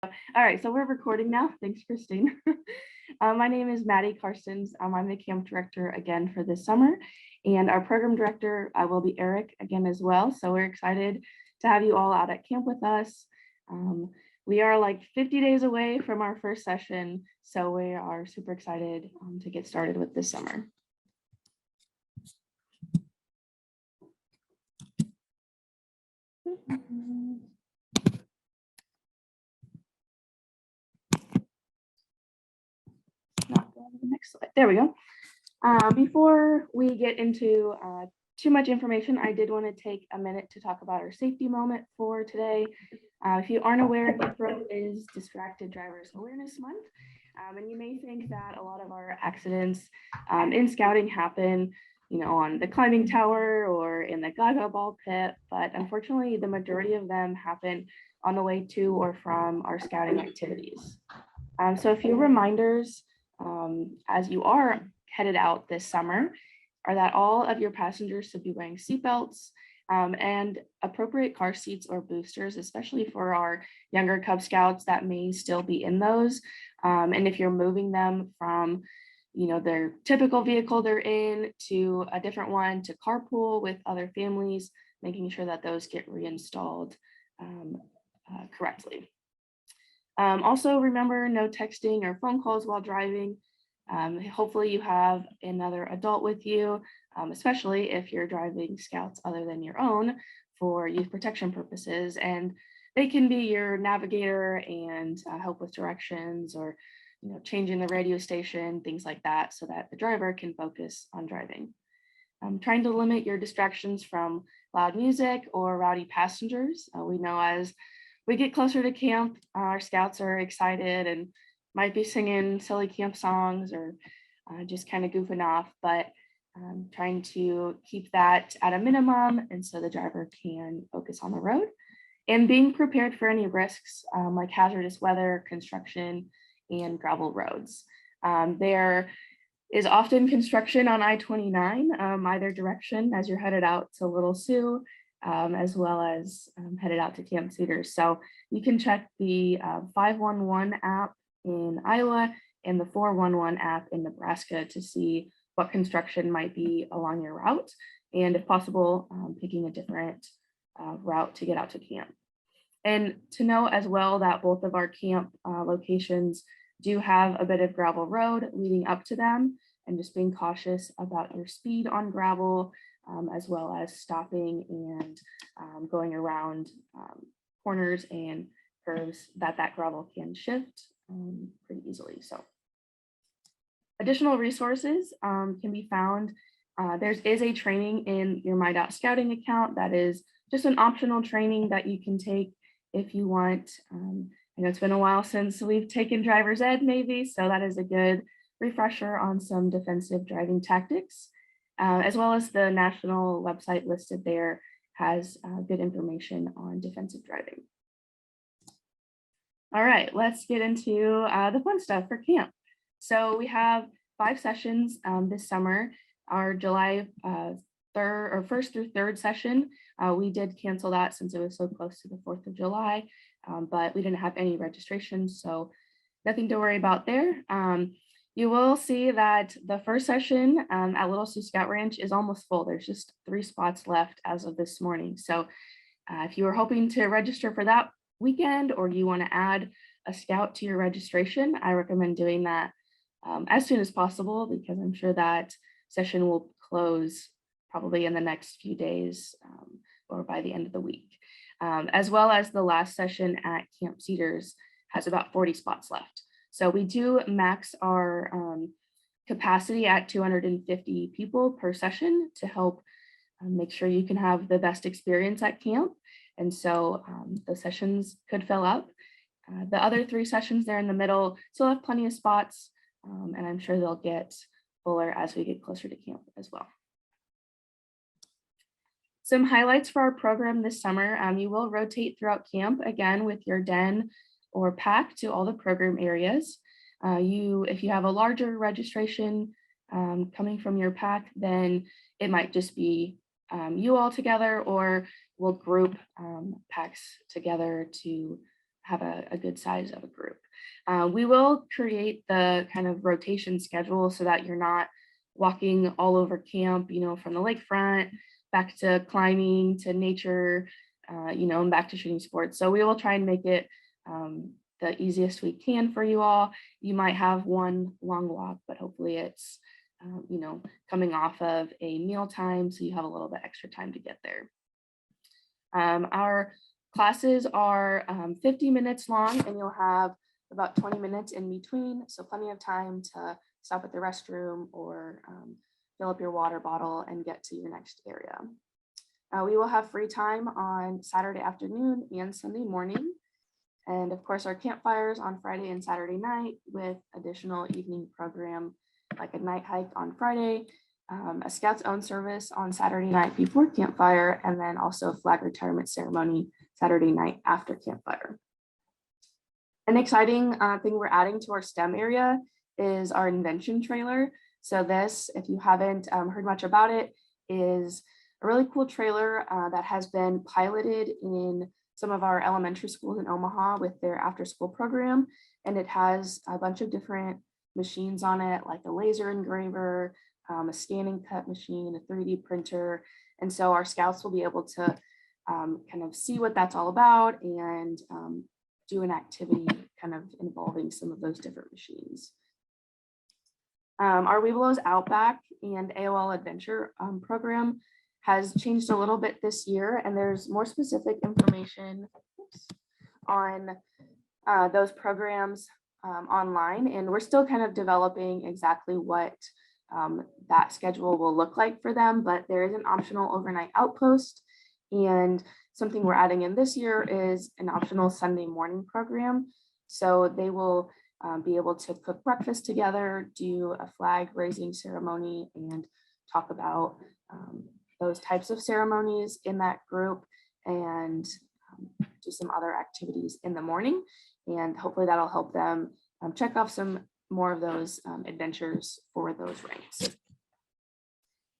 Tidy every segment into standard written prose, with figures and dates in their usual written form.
All right, so we're recording now. Thanks, Christine. My name is Maddie Carstens. I'm the camp director again for this summer, and our program director will be Eric again as well. So we're excited to have you all out at camp with us. We are like 50 days away from our first session, so we are super excited to get started with this summer. Not going to the next slide. There we go. Before we get into too much information, I did want to take a minute to talk about our safety moment for today. If you aren't aware, April is Distracted Drivers Awareness Month. And you may think that a lot of our accidents in scouting happen, on the climbing tower or in the Gaga ball pit, but unfortunately, the majority of them happen on the way to or from our scouting activities. So a few reminders as you are headed out this summer are that all of your passengers should be wearing seatbelts and appropriate car seats or boosters, especially for our younger Cub Scouts that may still be in those. And if you're moving them from, their typical vehicle they're in to a different one to carpool with other families, making sure that those get reinstalled correctly. Also remember no texting or phone calls while driving. Hopefully you have another adult with you, especially if you're driving Scouts other than your own for youth protection purposes. And they can be your navigator and help with directions or, changing the radio station, things like that, so that the driver can focus on driving. Trying to limit your distractions from loud music or rowdy passengers. We know as we get closer to camp, our Scouts are excited and might be singing silly camp songs or just kind of goofing off, but trying to keep that at a minimum and so the driver can focus on the road and being prepared for any risks like hazardous weather, construction, and gravel roads. There is often construction on I-29 either direction as you're headed out to Little Sioux, as well as headed out to Camp Cedars. So you can check the 511 app in Iowa and the 411 app in Nebraska to see what construction might be along your route, and if possible, picking a different route to get out to camp. And to know as well that both of our camp locations do have a bit of gravel road leading up to them, and just being cautious about your speed on gravel, as well as stopping and going around corners and curves that gravel can shift pretty easily. So additional resources can be found. There is a training in your My.Scouting account that is just an optional training that you can take if you want. I know it's been a while since we've taken driver's ed maybe, so that is a good refresher on some defensive driving tactics, as well as the national website listed there has good information on defensive driving. All right, let's get into the fun stuff for camp. So we have 5 sessions this summer. Our July 1st through 3rd session, we did cancel that since it was so close to the 4th of July, but we didn't have any registrations, so nothing to worry about there. You will see that the first session at Little Sioux Scout Ranch is almost full. There's just 3 spots left as of this morning. So if you were hoping to register for that weekend or you want to add a Scout to your registration, I recommend doing that as soon as possible, because I'm sure that session will close probably in the next few days or by the end of the week. As well as the last session at Camp Cedars has about 40 spots left. So we do max our capacity at 250 people per session to help make sure you can have the best experience at camp. And so the sessions could fill up. The other 3 sessions there in the middle still have plenty of spots, and I'm sure they'll get fuller as we get closer to camp as well. Some highlights for our program this summer. You will rotate throughout camp again with your den or pack to all the program areas. If you have a larger registration coming from your pack, then it might just be you all together, or we'll group packs together to have a good size of a group. We will create the kind of rotation schedule so that you're not walking all over camp, from the lakefront back to climbing to nature, and back to shooting sports. So we will try and make it the easiest we can for you all. You might have one long walk, but hopefully it's, coming off of a meal time, so you have a little bit extra time to get there. Our classes are 50 minutes long, and you'll have about 20 minutes in between, so plenty of time to stop at the restroom or fill up your water bottle and get to your next area. We will have free time on Saturday afternoon and Sunday morning. And of course, our campfires on Friday and Saturday night, with additional evening program like a night hike on Friday, a Scouts own service on Saturday night before campfire, and then also a flag retirement ceremony Saturday night after campfire. An exciting thing we're adding to our STEM area is our invention trailer. So this, if you haven't heard much about it, is a really cool trailer that has been piloted in some of our elementary schools in Omaha with their after school program. And it has a bunch of different machines on it, like a laser engraver, a scanning cut machine, a 3D printer. And so our scouts will be able to kind of see what that's all about and do an activity kind of involving some of those different machines. Our Webelos Outback and AOL Adventure program has changed a little bit this year, and there's more specific information on those programs online, and we're still kind of developing exactly what that schedule will look like for them, but there is an optional overnight outpost, and something we're adding in this year is an optional Sunday morning program. So they will be able to cook breakfast together, do a flag raising ceremony, and talk about those types of ceremonies in that group, and do some other activities in the morning. And hopefully that'll help them check off some more of those adventures for those ranks.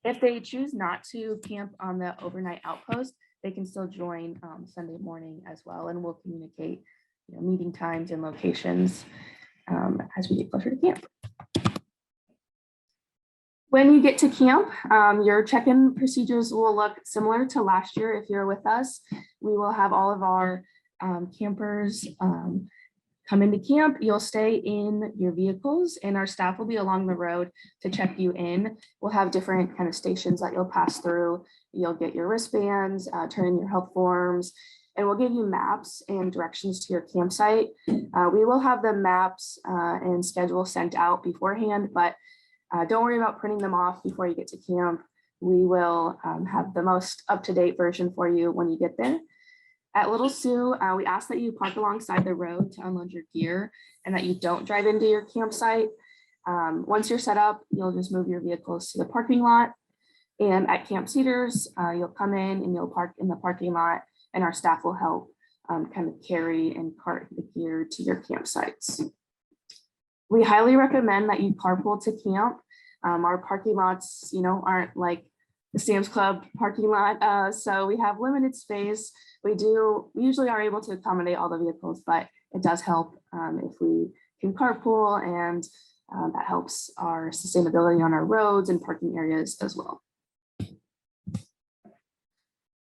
If they choose not to camp on the overnight outpost, they can still join Sunday morning as well, and we'll communicate meeting times and locations as we get closer to camp. When you get to camp, your check-in procedures will look similar to last year. If you're with us, we will have all of our campers come into camp. You'll stay in your vehicles, and our staff will be along the road to check you in. We'll have different kind of stations that you'll pass through. You'll get your wristbands, turn in your health forms, and we'll give you maps and directions to your campsite. We will have the maps and schedule sent out beforehand, but don't worry about printing them off before you get to camp. We will have the most up-to-date version for you when you get there. At Little Sioux, we ask that you park alongside the road to unload your gear and that you don't drive into your campsite. Once you're set up, you'll just move your vehicles to the parking lot. And at Camp Cedars, you'll come in and you'll park in the parking lot, and our staff will help kind of carry and cart the gear to your campsites. We highly recommend that you carpool to camp. Our parking lots, aren't like the Sam's Club parking lot, so we have limited space. We usually are able to accommodate all the vehicles, but it does help if we can carpool, and that helps our sustainability on our roads and parking areas as well.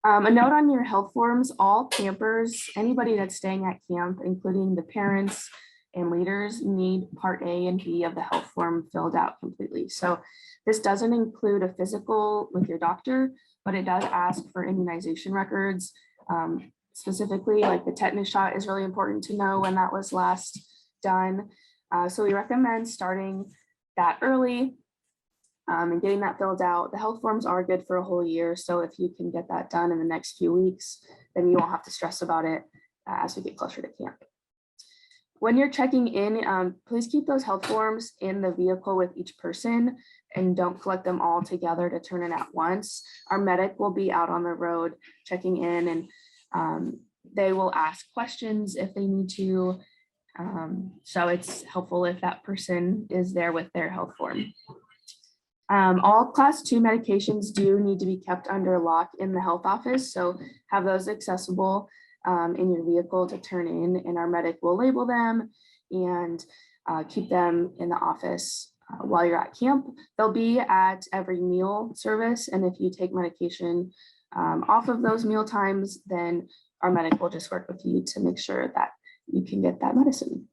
A note on your health forms: all campers, anybody that's staying at camp, including the parents and leaders, need Part A and B of the health form filled out completely. So this doesn't include a physical with your doctor, but it does ask for immunization records. Specifically, like the tetanus shot is really important to know when that was last done. So we recommend starting that early and getting that filled out. The health forms are good for a whole year, so if you can get that done in the next few weeks, then you won't have to stress about it as we get closer to camp. When you're checking in, please keep those health forms in the vehicle with each person and don't collect them all together to turn in at once. Our medic will be out on the road checking in, and they will ask questions if they need to. So it's helpful if that person is there with their health form. All class 2 medications do need to be kept under lock in the health office, so have those accessible. in your vehicle to turn in, and our medic will label them and keep them in the office while you're at camp. They'll be at every meal service, and if you take medication off of those meal times, then our medic will just work with you to make sure that you can get that medicine.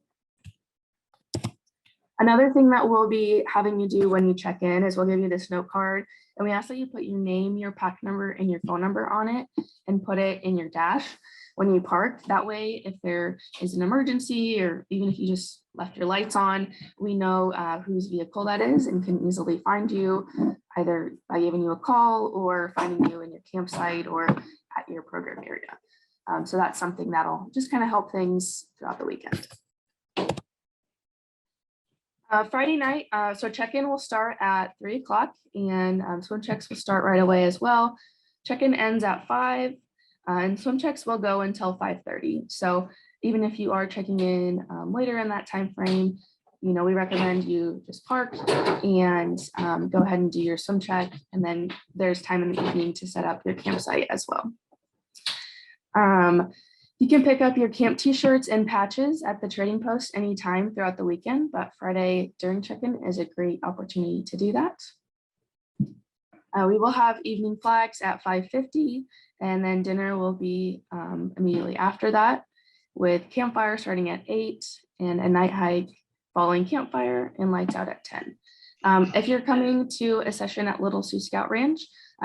Another thing that we'll be having you do when you check in is we'll give you this note card, and we ask that you put your name, your pack number, and your phone number on it and put it in your dash when you park. That way, if there is an emergency or even if you just left your lights on, we know whose vehicle that is and can easily find you either by giving you a call or finding you in your campsite or at your program area. So that's something that'll just kind of help things throughout the weekend. Friday night, so check-in will start at 3 o'clock and swim checks will start right away as well. Check-in ends at 5 and swim checks will go until 5:30. So even if you are checking in later in that time frame, you know, we recommend you just park and go ahead and do your swim check. And then there's time in the evening to set up your campsite as well. You can pick up your camp t-shirts and patches at the trading post anytime throughout the weekend, but Friday during check-in is a great opportunity to do that. We will have evening flags at 5:50, and then dinner will be immediately after that, with campfire starting at 8 and a night hike following campfire and lights out at 10. If you're coming to a session at Little Sioux Scout Ranch,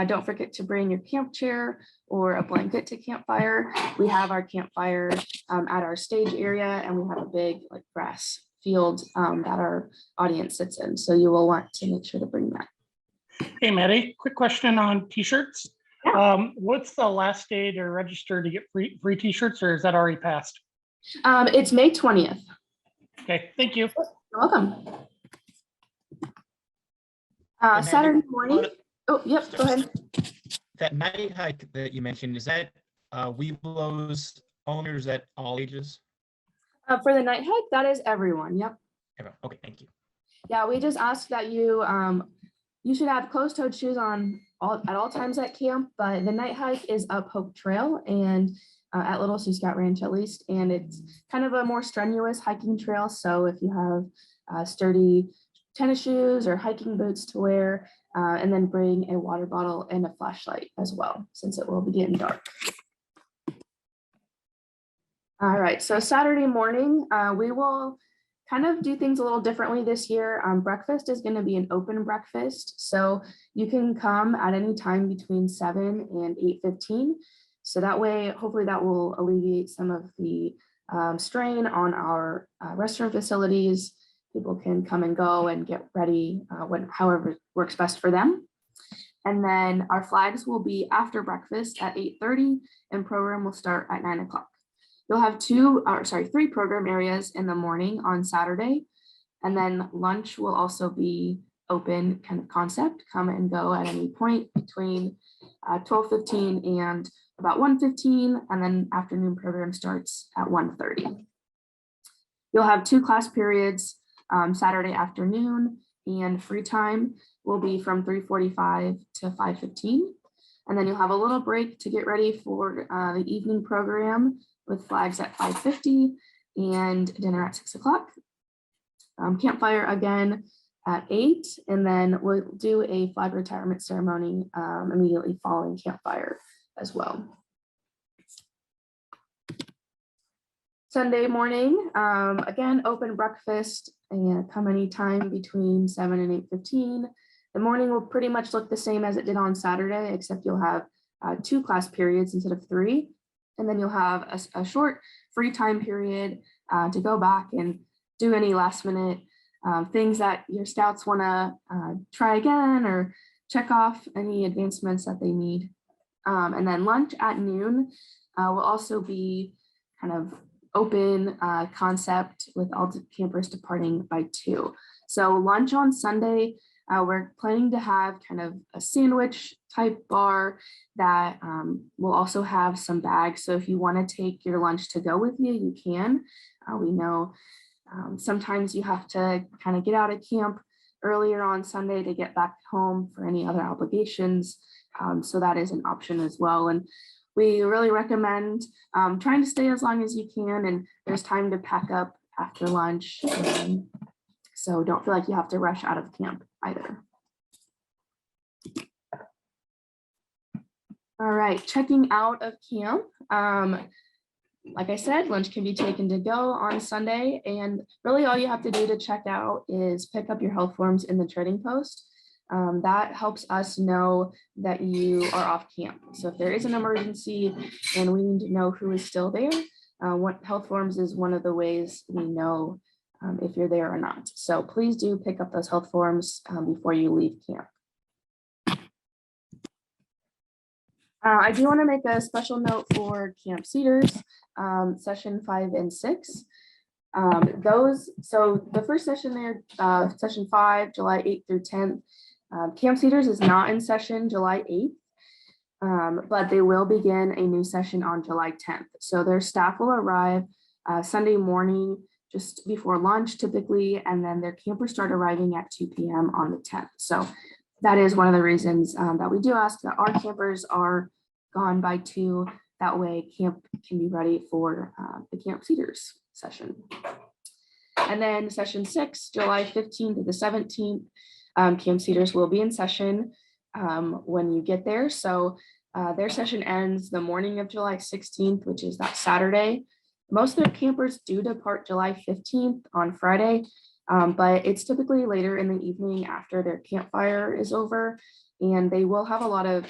don't forget to bring your camp chair or a blanket to campfire. We have our campfire at our stage area, and we have a big grass field that our audience sits in. So you will want to make sure to bring that. Hey, Maddie, quick question on t-shirts. Yeah. What's the last day to register to get free t-shirts, or is that already passed? It's May 20th. Okay, thank you. You're welcome. Saturday morning. Oh, yep, go ahead. That night hike that you mentioned, is that Webelos only, or is that all ages? For the night hike, that is everyone. Yep. Okay, thank you. Yeah, we just ask that you you should have closed-toed shoes on at all times at camp, but the night hike is up Hope Trail and at Little Sioux Scout Ranch at least, and it's kind of a more strenuous hiking trail. So if you have sturdy tennis shoes or hiking boots to wear, and then bring a water bottle and a flashlight as well, since it will be getting dark. All right, so Saturday morning, we will kind of do things a little differently this year. Breakfast is going to be an open breakfast, so you can come at any time between 7 and 8:15. So that way, hopefully that will alleviate some of the strain on our restroom facilities. People can come and go and get ready however works best for them. And then our flags will be after breakfast at 8:30 and program will start at 9 o'clock. You'll have 3 program areas in the morning on Saturday. And then lunch will also be open kind of concept, come and go at any point between 12:15 and about 1:15. And then afternoon program starts at 1:30. You'll have 2 class periods Saturday afternoon, and free time will be from 3:45 to 5:15. And then you'll have a little break to get ready for the evening program with flags at 5:50 and dinner at 6 o'clock. Campfire again at 8, and then we'll do a flag retirement ceremony immediately following campfire as well. Sunday morning, again, open breakfast and come anytime between 7 and 8:15. The morning will pretty much look the same as it did on Saturday, except you'll have 2 class periods instead of 3. And then you'll have a short free time period to go back and do any last minute things that your scouts want to try again or check off any advancements that they need. And then lunch at noon will also be kind of open concept with all the campers departing by 2. So lunch on Sunday, we're planning to have kind of a sandwich type bar that will also have some bags. So if you want to take your lunch to go with you, you can. We know sometimes you have to kind of get out of camp earlier on Sunday to get back home for any other obligations. So that is an option as well. And we really recommend trying to stay as long as you can, and there's time to pack up after lunch. So don't feel like you have to rush out of camp either. All right, checking out of camp. Like I said, lunch can be taken to go on Sunday, and really all you have to do to check out is pick up your health forms in the trading post. That helps us know that you are off camp. So if there is an emergency and we need to know who is still there, what health forms is one of the ways we know if you're there or not. So please do pick up those health forms before you leave camp. I do want to make a special note for Camp Cedars, session 5 and 6. So the first session there, session 5, July 8th through 10th, Camp Cedars is not in session July 8th, but they will begin a new session on July 10th. So their staff will arrive Sunday morning just before lunch typically, and then their campers start arriving at 2 p.m. on the 10th. So that is one of the reasons that we do ask that our campers are gone by 2. That way camp can be ready for the Camp Cedars session. And then session 6, July 15th to the 17th, Camp Cedars will be in session when you get there. So their session ends the morning of July 16th, which is that Saturday. Most of their campers do depart July 15th on Friday, but it's typically later in the evening after their campfire is over, and they will have a lot of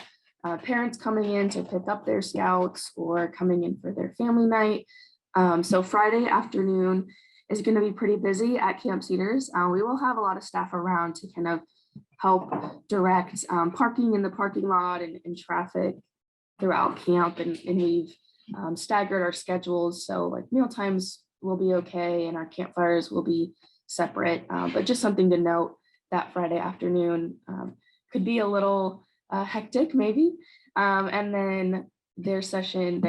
parents coming in to pick up their scouts or coming in for their family night. So Friday afternoon is going to be pretty busy at Camp Cedars. We will have a lot of staff around to kind of help direct parking in the parking lot and traffic throughout camp, and we've staggered our schedules, so like meal times will be okay and our campfires will be separate, but just something to note that Friday afternoon could be a little hectic maybe, and then their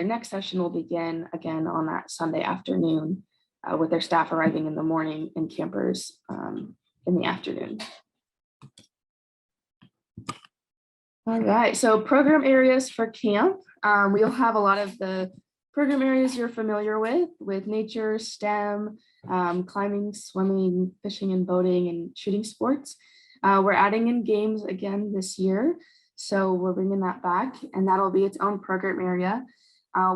next session will begin again on that Sunday afternoon with their staff arriving in the morning and campers in the afternoon. All right, so program areas for camp. We'll have a lot of the program areas you're familiar with nature, STEM, climbing, swimming, fishing and boating, and shooting sports. We're adding in games again this year, so we're bringing that back, and that'll be its own program area.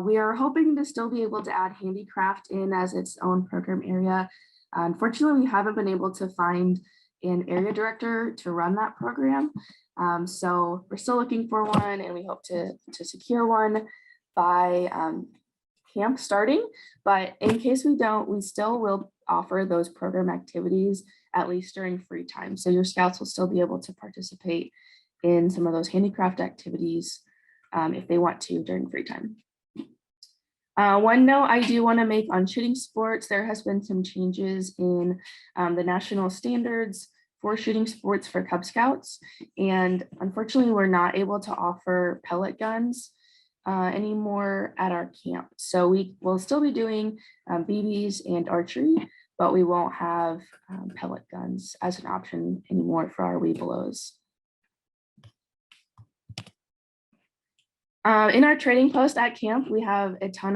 We are hoping to still be able to add handicraft in as its own program area. Unfortunately, we haven't been able to find an area director to run that program. So we're still looking for one, and we hope to secure one by camp starting. But in case we don't, we still will offer those program activities at least during free time. So your scouts will still be able to participate in some of those handicraft activities if they want to during free time. One note I do want to make on shooting sports, there has been some changes in the national standards for shooting sports for Cub Scouts. And unfortunately, we're not able to offer pellet guns anymore at our camp. So we will still be doing BBs and archery, but we won't have pellet guns as an option anymore for our Webelos. In our trading post at camp, we have a ton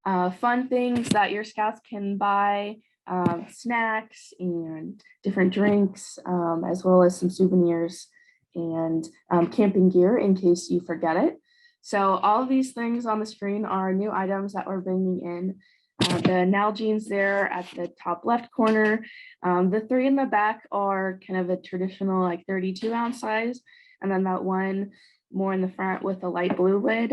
of fun things that your scouts can buy, snacks and different drinks, as well as some souvenirs and camping gear in case you forget it. So all of these things on the screen are new items that we're bringing in. The Nalgene's there at the top left corner. The 3 in the back are kind of a traditional like 32-ounce size. And then that one more in the front with a light blue lid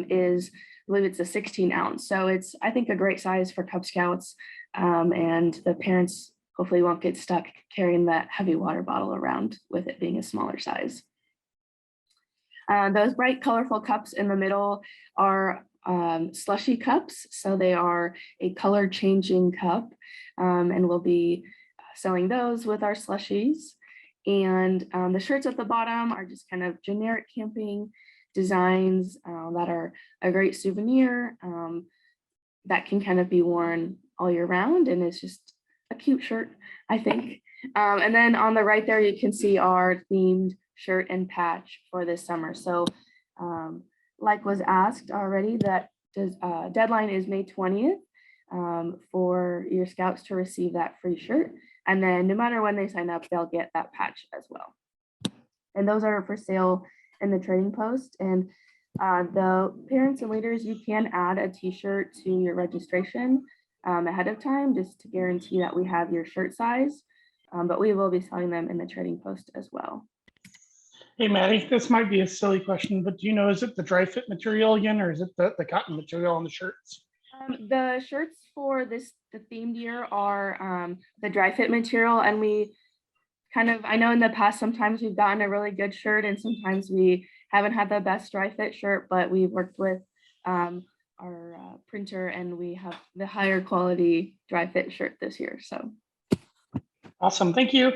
is, I believe it's a 16-ounce. So it's, I think, a great size for Cub Scouts. And the parents hopefully won't get stuck carrying that heavy water bottle around with it being a smaller size. Those bright colorful cups in the middle are slushy cups. So they are a color changing cup, and we'll be selling those with our slushies. And the shirts at the bottom are just kind of generic camping designs that are a great souvenir that can kind of be worn all year round. And it's just a cute shirt, I think. And then on the right there, you can see our themed shirt and patch for this summer. So like was asked already, that deadline is May 20th for your scouts to receive that free shirt. And then no matter when they sign up, they'll get that patch as well. And those are for sale in the trading post. And the parents and leaders, you can add a t-shirt to your registration ahead of time, just to guarantee that we have your shirt size. But we will be selling them in the trading post as well. Hey, Maddie, this might be a silly question, but do you know, is it the dry fit material again, or is it the cotton material on the shirts? The shirts for the themed year are the dry fit material, and we kind of, I know in the past, sometimes we've gotten a really good shirt and sometimes we haven't had the best dry fit shirt, but we've worked with our printer and we have the higher quality dry fit shirt this year. So Awesome, thank you.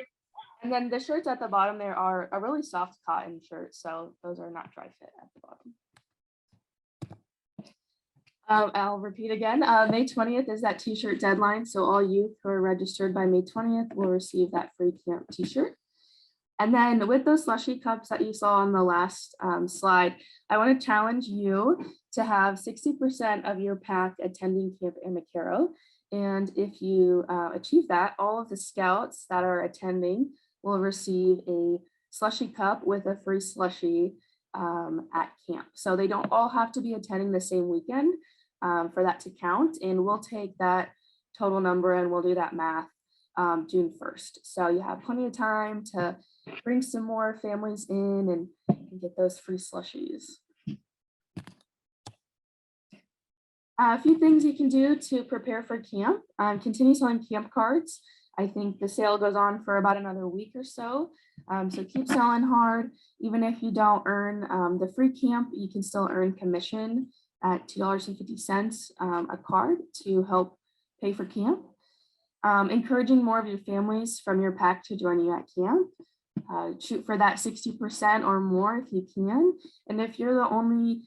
and then the shirts at the bottom there are a really soft cotton shirt, so those are not dry fit at the bottom. I'll repeat again, May 20th is that t-shirt deadline. So all youth who are registered by May 20th will receive that free camp t-shirt. And then with those slushy cups that you saw on the last slide, I want to challenge you to have 60% of your pack attending Camp Amikaro. And if you achieve that, all of the scouts that are attending will receive a slushy cup with a free slushie at camp. So they don't all have to be attending the same weekend for that to count. And we'll take that total number and we'll do that math June 1st. So you have plenty of time to bring some more families in and get those free slushies. A few things you can do to prepare for camp. Continue selling camp cards. I think the sale goes on for about another week or so. So keep selling hard. Even if you don't earn the free camp, you can still earn commission at $2.50 a card to help pay for camp. Encouraging more of your families from your pack to join you at camp. Shoot for that 60% or more if you can. And if you're the only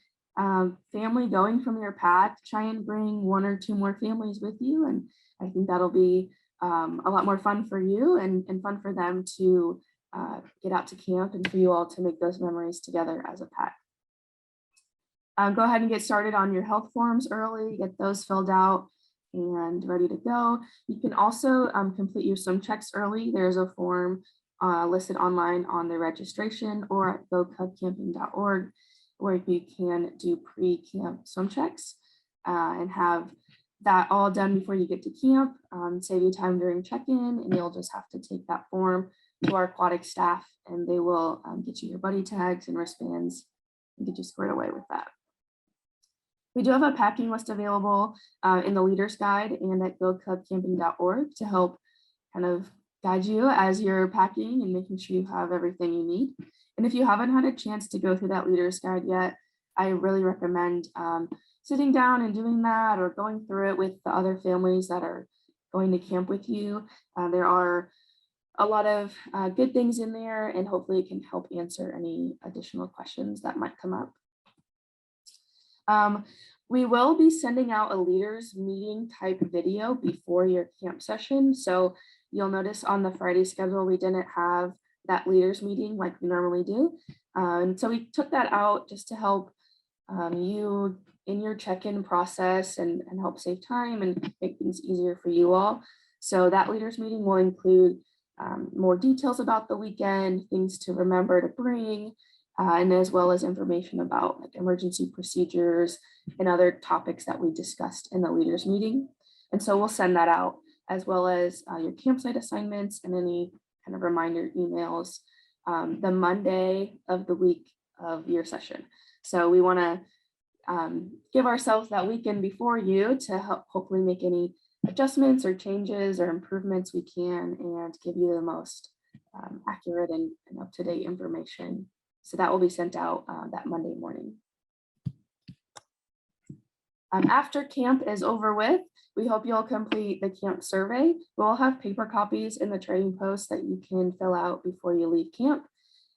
family going from your pack, try and bring 1 or 2 more families with you. And I think that'll be a lot more fun for you and fun for them to get out to camp and for you all to make those memories together as a pack. Go ahead and get started on your health forms early, get those filled out and ready to go. You can also complete your swim checks early. There's a form listed online on the registration or at gocubcamping.org where you can do pre-camp swim checks and have that all done before you get to camp, save you time during check-in, and you'll just have to take that form to our aquatic staff and they will get you your buddy tags and wristbands and get you squared away with that. We do have a packing list available in the leader's guide and at gocubcamping.org to help kind of guide you as you're packing and making sure you have everything you need. And if you haven't had a chance to go through that leader's guide yet, I really recommend sitting down and doing that or going through it with the other families that are going to camp with you. There are a lot of good things in there and hopefully it can help answer any additional questions that might come up. We will be sending out a leaders meeting type video before your camp session. So you'll notice on the Friday schedule, we didn't have that leaders meeting like we normally do. And so we took that out just to help you in your check-in process and help save time and make things easier for you all. So that leaders meeting will include more details about the weekend, things to remember to bring, and as well as information about like emergency procedures and other topics that we discussed in the leaders meeting. And so we'll send that out as well as your campsite assignments and any kind of reminder emails the Monday of the week of your session. So we want to give ourselves that weekend before you to help hopefully make any adjustments or changes or improvements we can and give you the most accurate and up-to-date information. So that will be sent out that Monday morning. After camp is over with, we hope you'll complete the camp survey. We'll have paper copies in the trading post that you can fill out before you leave camp.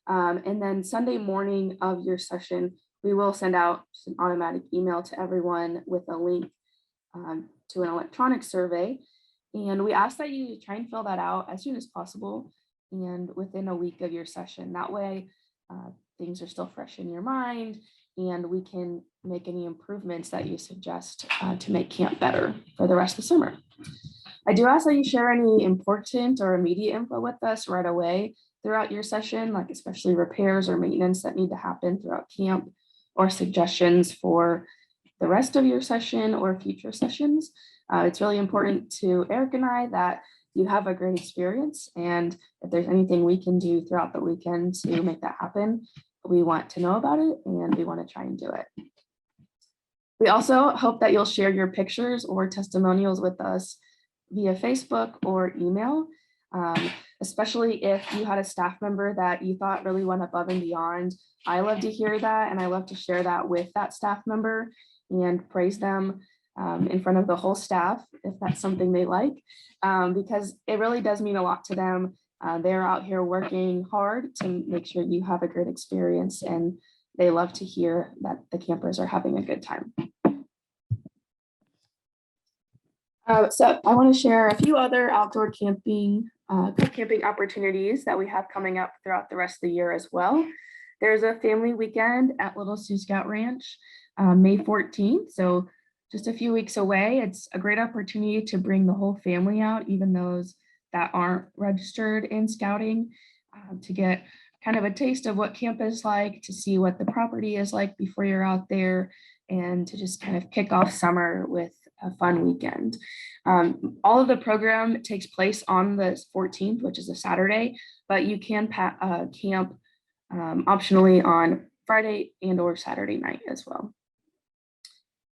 And then Sunday morning of your session, we will send out just an automatic email to everyone with a link to an electronic survey. And we ask that you try and fill that out as soon as possible and within a week of your session. That way, things are still fresh in your mind and we can make any improvements that you suggest to make camp better for the rest of the summer. I do ask that you share any important or immediate info with us right away throughout your session, like especially repairs or maintenance that need to happen throughout camp, or suggestions for the rest of your session or future sessions. It's really important to Eric and I that you have a great experience, and if there's anything we can do throughout the weekend to make that happen, we want to know about it and we want to try and do it. We also hope that you'll share your pictures or testimonials with us via Facebook or email, especially if you had a staff member that you thought really went above and beyond. I love to hear that, and I love to share that with that staff member and praise them in front of the whole staff if that's something they like, because it really does mean a lot to them. They're out here working hard to make sure you have a great experience, and they love to hear that the campers are having a good time. So I want to share a few other outdoor camping opportunities that we have coming up throughout the rest of the year as well. There's a family weekend at Little Sioux Scout Ranch, May 14th. So just a few weeks away. It's a great opportunity to bring the whole family out, even those that aren't registered in scouting, to get kind of a taste of what camp is like, to see what the property is like before you're out there, and to just kind of kick off summer with a fun weekend. All of the program takes place on the 14th, which is a Saturday, but you can camp optionally on Friday and or Saturday night as well.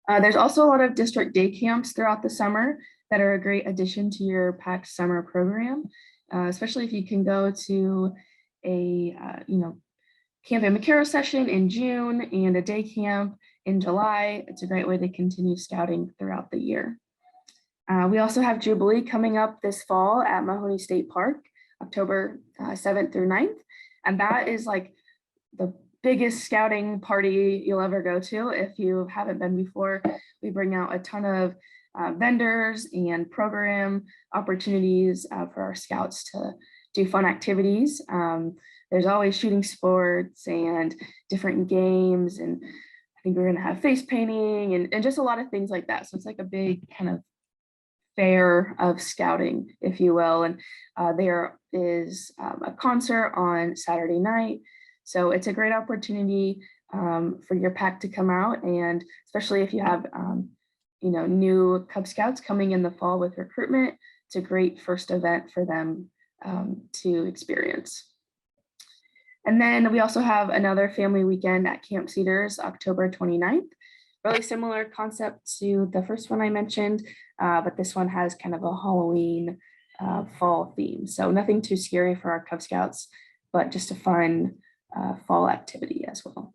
There's also a lot of district day camps throughout the summer that are a great addition to your packed summer program, especially if you can go to a Camp Amikaro session in June and a day camp in July. It's a great way to continue scouting throughout the year. We also have Jubilee coming up this fall at Mahoney State Park, October 7th through 9th. And that is like the biggest scouting party you'll ever go to if you haven't been before. We bring out a ton of vendors and program opportunities for our scouts to do fun activities. There's always shooting sports and different games, and I think we're gonna have face painting and just a lot of things like that. So it's like a big kind of fair of scouting, if you will. And there is a concert on Saturday night. So it's a great opportunity for your pack to come out, and especially if you have new Cub Scouts coming in the fall with recruitment, it's a great first event for them to experience. And then we also have another family weekend at Camp Cedars, October 29th. Really similar concept to the first one I mentioned, but this one has kind of a Halloween fall theme. So nothing too scary for our Cub Scouts, but just a fun fall activity as well.